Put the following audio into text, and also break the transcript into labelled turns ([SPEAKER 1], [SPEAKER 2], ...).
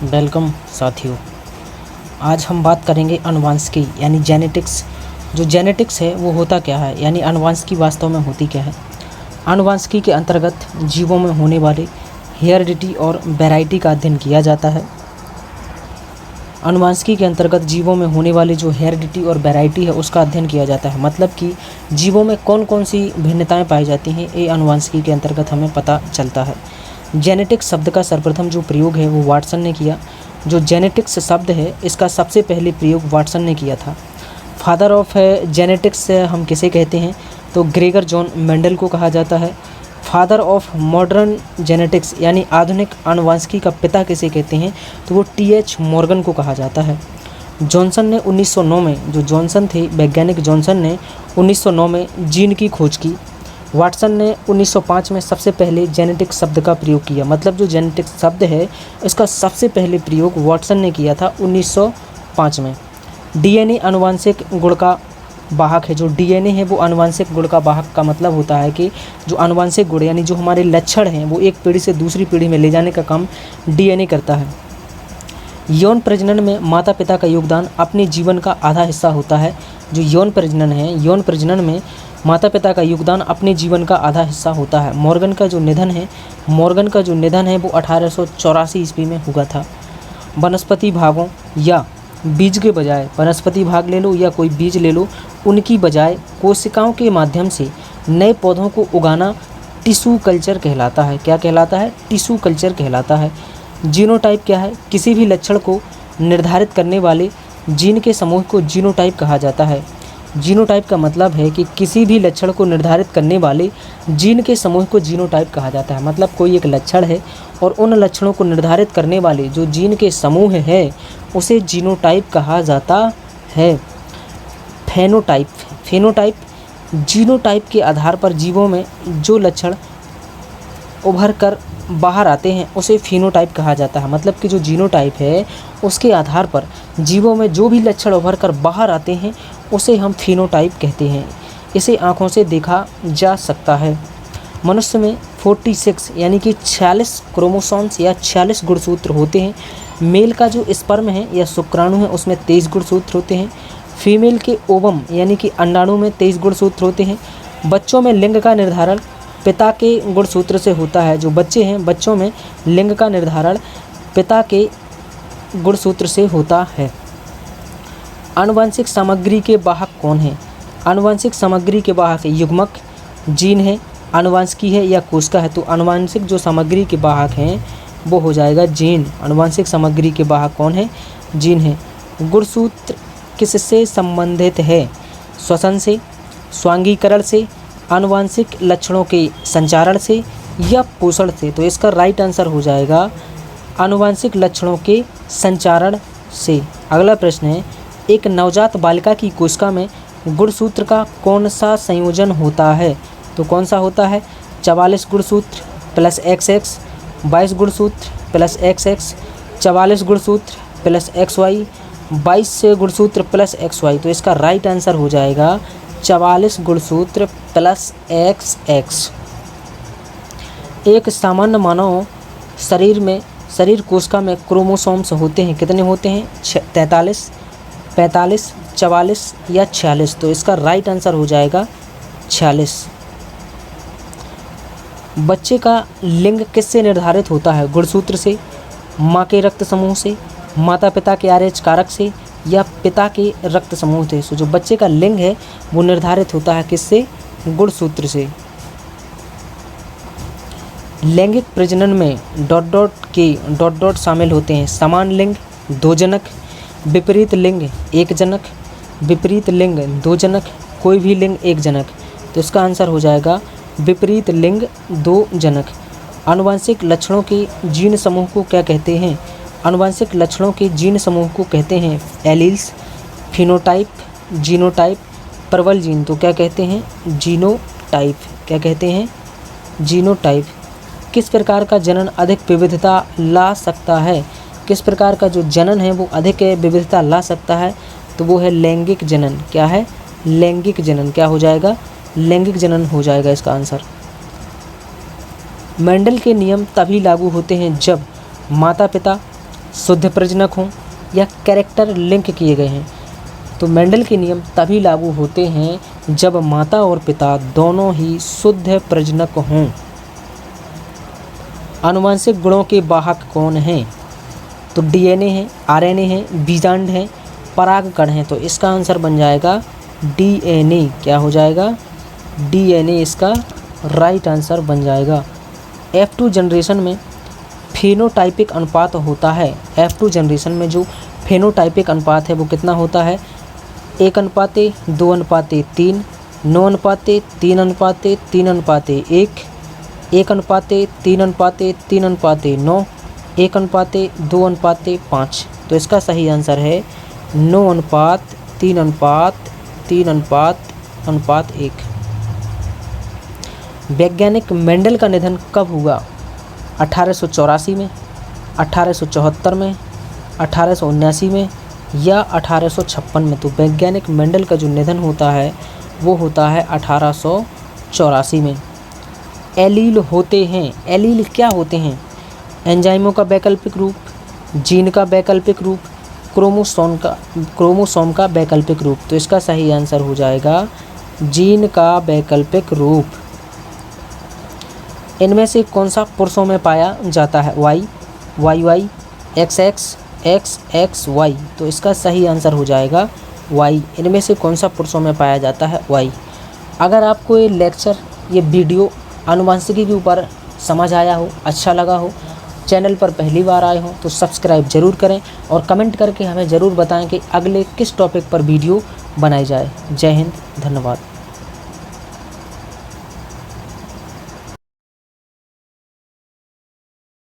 [SPEAKER 1] Welcome साथियों। आज हम बात करेंगे आनुवंशिकी यानी जेनेटिक्स। जो जेनेटिक्स है वो होता क्या है, यानी आनुवंशिकी वास्तव में होती क्या है। आनुवंशिकी के अंतर्गत जीवों में होने वाले हेरिडिटी और वैरायटी का अध्ययन किया जाता है। आनुवंशिकी के अंतर्गत जीवों में होने वाली जो हेरिडिटी और वैरायटी है उसका अध्ययन किया जाता है। मतलब कि जीवों में कौन कौन सी भिन्नताएं पाई जाती हैं, ये आनुवंशिकी के अंतर्गत हमें पता चलता है। जेनेटिक्स शब्द का सर्वप्रथम जो प्रयोग है वो वाटसन ने किया। जो जेनेटिक्स शब्द है इसका सबसे पहले प्रयोग वाटसन ने किया था। फादर ऑफ जेनेटिक्स हम किसे कहते हैं, तो ग्रेगर जॉन मेंडल को कहा जाता है। फादर ऑफ मॉडर्न जेनेटिक्स यानी आधुनिक आनुवंशिकी का पिता किसे कहते हैं, तो वो टी.एच. मॉर्गन को कहा जाता है। जॉनसन ने 1909 में, जो जॉनसन थे वैज्ञानिक जॉनसन ने 1909 में जीन की खोज की। वाटसन ने 1905 में सबसे पहले जेनेटिक्स शब्द का प्रयोग किया। मतलब जो जेनेटिक्स शब्द है इसका सबसे पहले प्रयोग वाटसन ने किया था 1905 में। डीएनए आनुवंशिक गुण का वाहक है। जो डीएनए है वो आनुवंशिक गुण का वाहक का मतलब होता है कि जो आनुवंशिक गुण यानी जो हमारे लक्षण हैं वो एक पीढ़ी से दूसरी पीढ़ी में ले जाने का काम डीएनए करता है। यौन प्रजनन में माता पिता का योगदान अपने जीवन का आधा हिस्सा होता है। जो यौन प्रजनन है, यौन प्रजनन में माता पिता का योगदान अपने जीवन का आधा हिस्सा होता है। मॉर्गन का जो निधन है वो 1884 ईस्वी में हुआ था। वनस्पति भागों या बीज के बजाय, वनस्पति भाग ले लो या कोई बीज ले लो, उनकी बजाय कोशिकाओं के माध्यम से नए पौधों को उगाना टिश्यू कल्चर कहलाता है। क्या कहलाता है? टिश्यू कल्चर कहलाता है। जीनोटाइप क्या है? किसी भी लक्षण को निर्धारित करने वाले जीन के समूह को जीनोटाइप कहा जाता है। जीनोटाइप का मतलब है कि किसी भी लक्षण को निर्धारित करने वाले जीन के समूह को जीनोटाइप कहा जाता है। मतलब कोई एक लक्षण है और उन लक्षणों को निर्धारित करने वाले जो जीन के समूह है उसे जीनोटाइप कहा जाता है। फेनोटाइप जीनोटाइप के आधार पर जीवों में जो लक्षण उभर कर बाहर आते हैं उसे फिनोटाइप कहा जाता है। मतलब कि जो जीनोटाइप है उसके आधार पर जीवों में जो भी लक्षण उभर कर बाहर आते हैं उसे हम फिनोटाइप कहते हैं। इसे आँखों से देखा जा सकता है। मनुष्य में 46 यानी कि 46 क्रोमोसोम्स या 46 गुणसूत्र होते हैं। मेल का जो स्पर्म है या शुक्राणु है उसमें 23 गुणसूत्र होते हैं। फीमेल के ओवम यानी कि अंडाणु में 23 गुणसूत्र होते हैं। बच्चों में लिंग का निर्धारण पिता के गुणसूत्र से होता है। जो बच्चे हैं बच्चों में लिंग का निर्धारण पिता के गुणसूत्र से होता है। आनुवंशिक सामग्री के वाहक कौन है? आनुवंशिक सामग्री के वाहक युग्मक, जीन है, आनुवंशिकी है या कोशिका है। तो आनुवंशिक जो सामग्री के वाहक हैं वो हो जाएगा जीन। आनुवंशिक सामग्री के वाहक कौन है? जीन है। गुणसूत्र किससे संबंधित है? श्वसन से, स्वांगीकरण से, आनुवंशिक लक्षणों के संचारण से या पोषण से। तो इसका राइट आंसर हो जाएगा आनुवंशिक लक्षणों के संचारण से। अगला प्रश्न है, एक नवजात बालिका की कोशिका में गुणसूत्र का कौन सा संयोजन होता है? तो कौन सा होता है? 44 गुणसूत्र प्लस XX, 22 गुणसूत्र प्लस XX, 44 गुणसूत्र प्लस XY, 22 गुणसूत्र प्लस XY। तो इसका राइट आंसर हो जाएगा 44 गुणसूत्र प्लस XX। एक सामान्य मानव शरीर कोशिका में क्रोमोसोम्स होते हैं, कितने होते हैं? 43, 45, 44 या 46। तो इसका राइट आंसर हो जाएगा 46। बच्चे का लिंग किससे निर्धारित होता है? गुणसूत्र से, माँ के रक्त समूह से, माता पिता के RH कारक से या पिता के रक्त समूह से। सो जो बच्चे का लिंग है वो निर्धारित होता है किससे? गुणसूत्र से। लैंगिक प्रजनन में डॉट डॉट शामिल होते हैं। समान लिंग 2 जनक, विपरीत लिंग 1 जनक, विपरीत लिंग 2 जनक, कोई भी लिंग 1 जनक। तो इसका आंसर हो जाएगा विपरीत लिंग 2 जनक। आनुवंशिक लक्षणों के जीन समूह को क्या कहते हैं? आनुवंशिक लक्षणों के जीन समूह को कहते हैं एलील्स, फिनोटाइप, जीनोटाइप, प्रबल जीन। तो क्या कहते हैं? जीनोटाइप। क्या कहते हैं? जीनोटाइप। किस प्रकार का जनन अधिक विविधता ला सकता है? किस प्रकार का जो जनन है वो अधिक विविधता ला सकता है? तो वो है लैंगिक जनन। क्या है? लैंगिक जनन। क्या हो जाएगा? लैंगिक जनन हो जाएगा इसका आंसर। मेंडल के नियम तभी लागू होते हैं जब माता पिता शुद्ध प्रजनक हों या कैरेक्टर लिंक किए गए हैं। तो मेंडल के नियम तभी लागू होते हैं जब माता और पिता दोनों ही शुद्ध प्रजनक हों। आनुवंशिक गुणों के वाहक कौन हैं? तो डीएनए है, आरएनए है, बीजांड है, परागकण है। तो इसका आंसर बन जाएगा डीएनए। क्या हो जाएगा? डीएनए इसका राइट आंसर बन जाएगा। F2 जनरेशन में फेनोटाइपिक अनुपात होता है। F2 जनरेशन में जो फेनोटाइपिक अनुपात है वो कितना होता है? 1:2:3, 9:3:3:3:1, 1:3:3:3:9, 1:2:5। तो इसका सही आंसर है 9:3:3:1। वैज्ञानिक मेंडल का निधन कब हुआ? 1884 में, 1874 में, 1879 में या 1856 में। तो वैज्ञानिक मेंडल का जो निधन होता है वो होता है 1884 में। एलील होते हैं, एलील क्या होते हैं? एंजाइमों का वैकल्पिक रूप, जीन का वैकल्पिक रूप, क्रोमोसोम का वैकल्पिक रूप। तो इसका सही आंसर हो जाएगा जीन का वैकल्पिक रूप। इनमें से कौन सा पुरुषों में पाया जाता है? Y, Y, XX, XXY। तो इसका सही आंसर हो जाएगा वाई। इनमें से कौन सा पुरुषों में पाया जाता है? वाई। अगर आपको ये लेक्चर, ये वीडियो आनुवंशिकी के ऊपर समझ आया हो, अच्छा लगा हो, चैनल पर पहली बार आए हो तो सब्सक्राइब ज़रूर करें और कमेंट करके हमें ज़रूर बताएं कि अगले किस टॉपिक पर वीडियो बनाई जाए। जय हिंद, धन्यवाद।